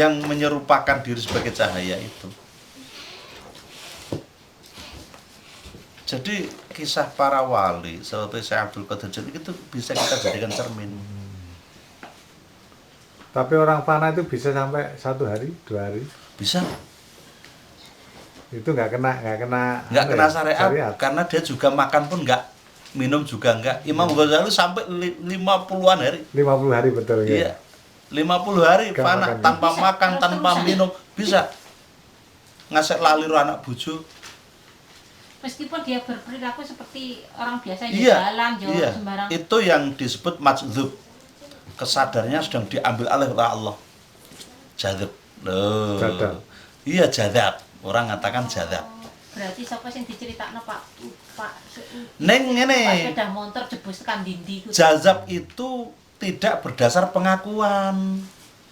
yang menyerupakan diri sebagai cahaya itu. Jadi kisah para wali seperti Syekh Abdul Qadir Jailani itu bisa kita jadikan cermin. Tapi orang panah itu bisa sampai 1 hari, 2 hari. Bisa. Itu nggak kena Nggak kena syariat karena dia juga makan pun nggak, minum juga nggak. Imam Ghazali sampai 50-an hari. 50 hari betul ya. Iya. 50 hari Gak panah makan, tanpa bisa, makan, terus tanpa terusan. minum, bisa. Ngasek lali ro anak bojo. Meskipun dia berperilaku seperti orang biasa Iya. jalan, jauh Iya. sembarang. Itu yang disebut majdzub. Kesadarnya sedang diambil alih oleh Allah. Jadzab. Loh. Jadab. Iya, jadzab. Orang ngatakan jadzab. Berarti siapa sing diceritakno Pak Neng Pak ngene. sepeda motor jebus tekan dindi ku. Jadzab itu tidak berdasar pengakuan.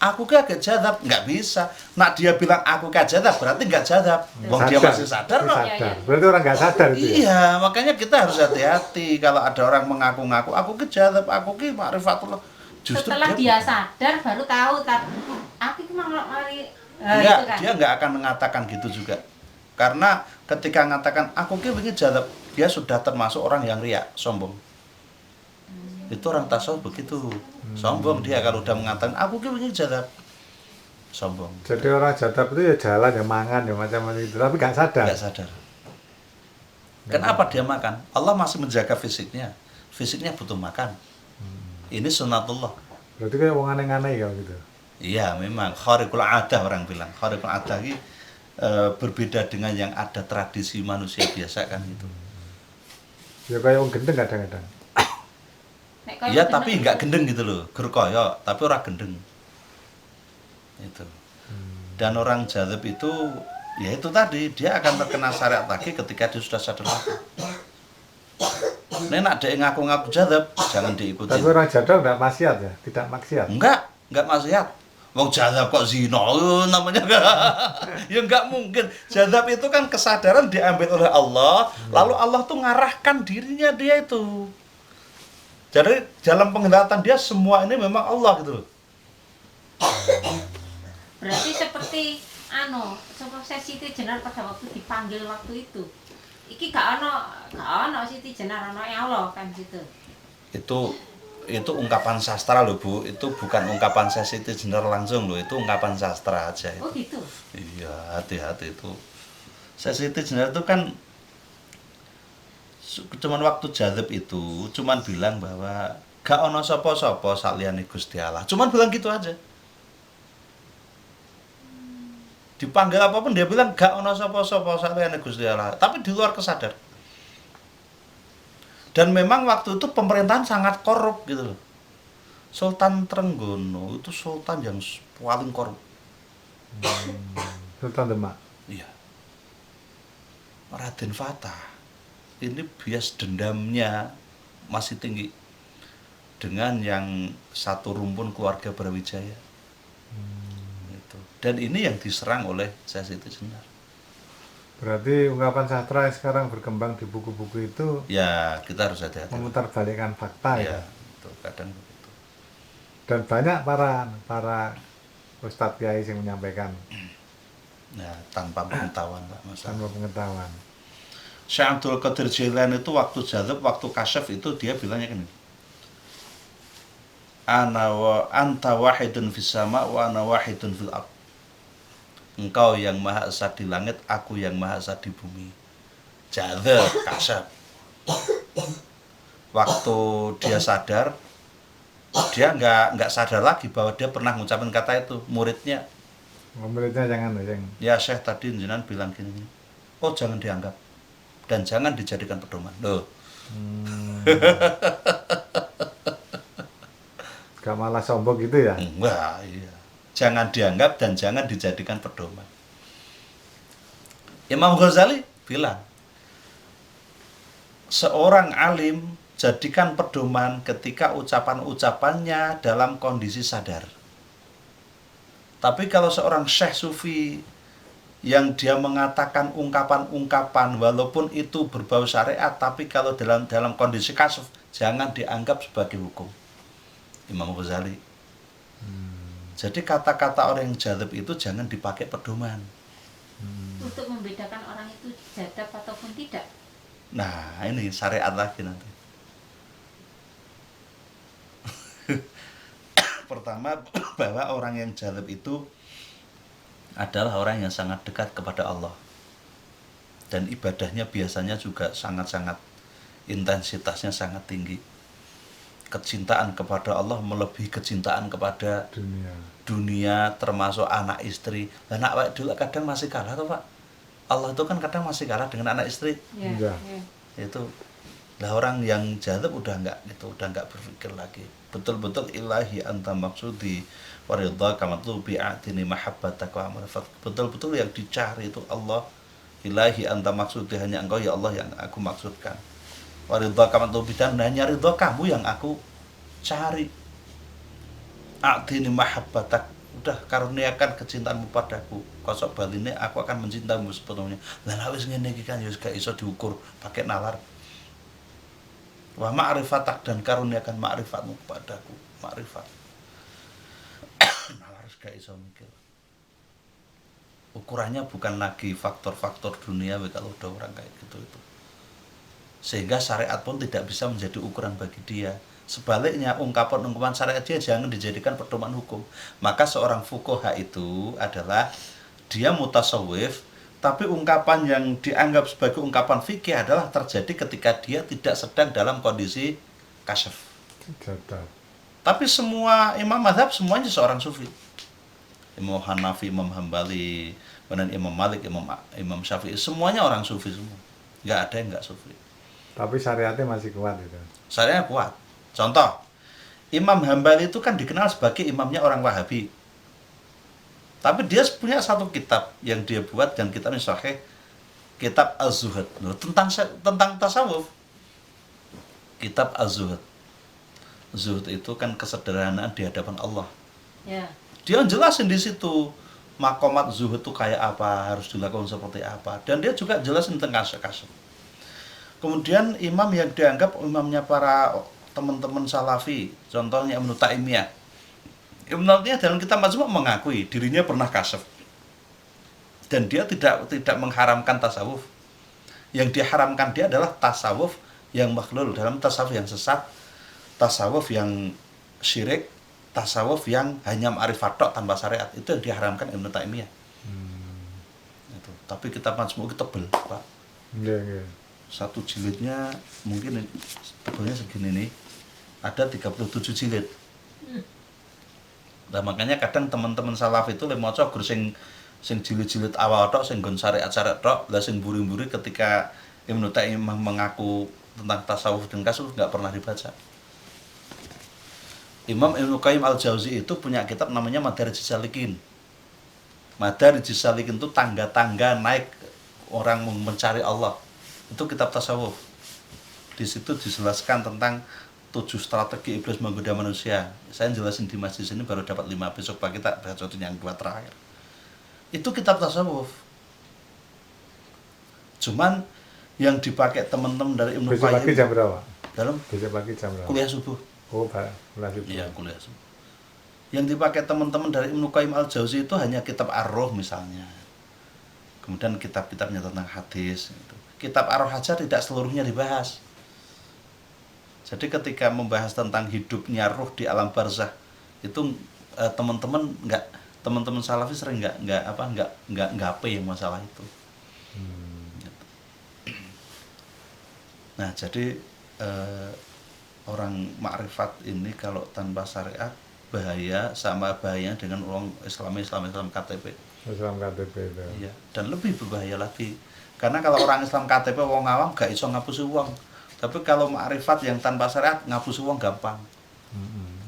Aku gak jadzab, nggak bisa. Nak dia bilang aku gak jadzab berarti nggak jadzab. Wong dia masih sadar kok. Iya, iya. Berarti orang nggak sadar itu ya. Iya, makanya kita harus hati-hati kalau ada orang mengaku-ngaku aku ke jadzab, aku ki ma'rifatullah. Justru Setelah dia sadar baru tahu aku ki mari enggak, itu kan. dia nggak akan mengatakan gitu juga. Karena ketika mengatakan aku ki ingin jadzab, dia sudah termasuk orang yang riya, sombong. Itu orang tasawuf begitu. Sombong dia kalau udah mengatakan aku ki ingin jadzab. Sombong. Jadi orang jadab itu ya jalan, ya mangan, ya macam-macam itu. Tapi nggak sadar. Nggak sadar. Kenapa dia makan? Allah masih menjaga fisiknya. Fisiknya butuh makan. Ini sunatullah. Berarti kayak wong aneh-aneh ya gitu. Iya, memang khariqul adah orang bilang. Khariqul adah ini berbeda dengan yang ada tradisi manusia biasa kan itu. Ya kayak wong gendeng kadang-kadang. Nek kaya Iya, gendeng tapi nggak gendeng gitu loh. Gur kaya, tapi orang gendeng. Itu. Dan orang jadzab itu, ya itu tadi, dia akan terkena syariat lagi ketika dia sudah sadar lagi. Nek dia ngaku-ngaku jadzab, jangan diikuti. Tapi orang jadab nggak maksiat ya, tidak maksiat. Enggak maksiat. Wong jadzab kok zina, namanya enggak. Ya enggak mungkin. Jadzab itu kan kesadaran diambil oleh Allah, lalu Allah tuh ngarahkan dirinya dia itu. Jadi dalam penglihatan dia semua ini memang Allah gitu loh. Berarti seperti Siti Jenar pada waktu dipanggil waktu itu. Iki gak ono Siti Jenar, ono Allah kan gitu. Itu ungkapan sastra loh Bu, itu bukan ungkapan Siti Jenar langsung loh, itu ungkapan sastra aja itu. Oh gitu. Iya, hati-hati itu. Siti Jenar itu kan cuman waktu jadzab itu cuman bilang bahwa gak ono sapa-sapa saliyane Gusti Allah. Cuman bilang gitu aja. Dipanggil apapun dia bilang gak ono sapa-sapa saliyane Gusti Allah, tapi di luar kesadar. Dan memang waktu itu pemerintahan sangat korup gitu loh. Sultan Trenggono itu sultan yang paling korup. Sultan Demak. Iya. Raden Fatah ini bias dendamnya masih tinggi dengan yang satu rumpun keluarga Brawijaya. Gitu. Dan ini yang diserang oleh Siti Jenar. Berarti ungkapan sastra yang sekarang berkembang di buku-buku itu Ya, kita harus hati-hati. memutarbalikkan fakta Ya, ya. itu kadang begitu. Dan banyak para ustadz kiai yang menyampaikan Nah, tanpa pengetahuan Pak Mas. tanpa pengetahuan. Syekh Abdul Qadir Jailani itu waktu jadzab, waktu kasyaf itu dia bilangnya gini. Anta wahidun fis sama wa ana wahidun fil ard. Engkau yang maha esa di langit, aku yang maha esa di bumi. Jadzab, kasyaf. Waktu dia sadar, dia nggak sadar lagi bahwa dia pernah ngucapin kata itu. Muridnya, Muridnya jangan yang ya Syekh tadi jenengan bilang gini. Oh, jangan dianggap dan jangan dijadikan pedoman. Loh. gak malah sombong gitu ya. Enggak, iya. Jangan dianggap dan jangan dijadikan pedoman. Imam Ghazali bilang, seorang alim jadikan pedoman ketika ucapan-ucapannya dalam kondisi sadar. Tapi kalau seorang syekh sufi yang dia mengatakan ungkapan-ungkapan walaupun itu berbau syariat, tapi kalau dalam kondisi kasyaf jangan dianggap sebagai hukum. Imam Ghazali. Jadi kata-kata orang yang jalib itu jangan dipakai pedoman. Untuk membedakan orang itu jadab ataupun tidak. Nah, ini syariat lagi nanti. Pertama, bahwa orang yang jalib itu adalah orang yang sangat dekat kepada Allah. Dan ibadahnya biasanya juga sangat-sangat intensitasnya sangat tinggi. Kecintaan kepada Allah melebihi kecintaan kepada dunia, termasuk anak istri. Dan anak dulu kadang masih kalah tuh Pak. Allah itu kan kadang masih kalah dengan anak istri. Ya. Itu lah orang yang jalib udah nggak berpikir lagi. Betul-betul ilahi anta maksudi waridha kama tu bi'atini mahabbatak wa amarafat. Betul-betul yang dicari itu Allah. Ilahi anta maksudi, hanya engkau ya Allah yang aku maksudkan. Waridha kama tu bidan, hanya ridha kamu yang aku cari. A'tini mahabbatak, udah karuniakan kecintaanmu padaku. Kosok baline aku akan mencintaimu sepenuhnya. Lah wis ngene iki kan ya gak iso diukur pakai nalar. Wa ma'rifatak, dan karuniakan ma'rifatmu kepadaku. Ma'rifat. Nalar gak iso mikir. Ukurannya bukan lagi faktor-faktor dunia kalau udah orang kayak gitu itu. Sehingga syariat pun tidak bisa menjadi ukuran bagi dia. Sebaliknya ungkapan-ungkapan syariat dia jangan dijadikan pedoman hukum. Maka seorang fuqaha itu adalah dia mutasawwif, tapi ungkapan yang dianggap sebagai ungkapan fikih adalah terjadi ketika dia tidak sedang dalam kondisi kasyaf. Tapi semua imam mazhab semuanya seorang sufi. Imam Hanafi, Imam Hambali, kemudian Imam Malik, Imam Syafi'i, semuanya orang sufi semua. Nggak ada yang nggak sufi. Tapi syariatnya masih kuat itu. Syariatnya kuat. Contoh, Imam Hambali itu kan dikenal sebagai imamnya orang Wahabi. Tapi dia punya satu kitab yang dia buat, dan kitabnya sahih, kitab Az-Zuhud. Tentang tasawuf. Kitab Az-Zuhud. Zuhud itu kan kesederhanaan di hadapan Allah. Ya. Dia jelasin di situ makomat zuhud itu kayak apa, harus dilakukan seperti apa, dan dia juga jelasin tentang kasus-kasus. Kemudian imam yang dianggap imamnya para teman-teman salafi, contohnya Ibnu Taimiyah. Ibnu Taimiyah dalam kitab Majmu' mengakui dirinya pernah kasaf, dan dia tidak mengharamkan tasawuf. Yang diharamkan dia adalah tasawuf yang makhlul, dalam tasawuf yang sesat, tasawuf yang syirik, tasawuf yang hanya ma'rifat tok tanpa syariat, itu yang diharamkan Ibnu Taimiyah. Itu. Tapi kitab Majmu' itu tebel, Pak. Iya. Satu jilidnya mungkin tebelnya segini nih. Ada 37 jilid. Nah, makanya kadang teman-teman salaf itu lek maca gur sing jilid-jilid awal tok sing nggon syariat-syariat tok, lah sing buri-buri ketika Ibnu Taimiyah mengaku tentang tasawuf dan kasus nggak pernah dibaca. Imam Ibnu Qayyim Al-Jauzi itu punya kitab namanya Madarijus Salikin. Madarijus Salikin itu tangga-tangga naik orang mencari Allah. Itu kitab tasawuf. Di situ dijelaskan tentang 7 strategi iblis menggoda manusia. Saya jelasin di masjid sini baru dapat 5, besok pagi tak baca yang 2 terakhir. Itu kitab tasawuf. Cuman yang dipakai teman-teman dari Ibnu Qayyim. Besok pagi jam berapa? Dalam Besok pagi jam berapa? kuliah subuh. Oh, kuliah subuh. Iya, kuliah subuh. Yang dipakai teman-teman dari Ibnu Qayyim Al-Jauzi itu hanya kitab Ar-Ruh misalnya. Kemudian kitab-kitabnya tentang hadis gitu. Kitab Ar-Ruh aja tidak seluruhnya dibahas. Jadi ketika membahas tentang hidupnya ruh di alam barzah itu teman-teman salafi sering nggak gape yang masalah itu. Gitu. Nah, jadi orang makrifat ini kalau tanpa syariat bahaya, sama bahaya dengan orang Islam KTP. Islam KTP itu. Iya, dan lebih berbahaya lagi. Karena kalau orang Islam KTP wong awam gak iso ngapusi uang. Tapi kalau makrifat yang tanpa syariat ngapusi uang gampang.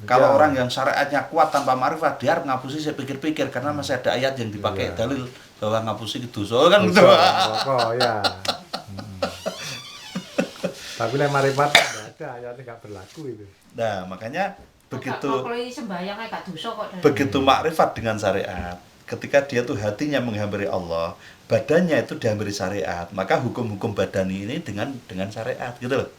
Kalau orang yang syariatnya kuat tanpa makrifat dia harus ngapusi saya pikir-pikir karena masih ada ayat yang dipakai dalil bahwa ngapusi itu dosa kan gitu. Oh ya. Tapi lek makrifat enggak ada, ayatnya enggak berlaku itu. Nah, makanya begitu makrifat dengan syariat, ketika dia tuh hatinya menghampiri Allah, badannya itu dihampiri syariat, maka hukum-hukum badani ini dengan syariat gitu loh.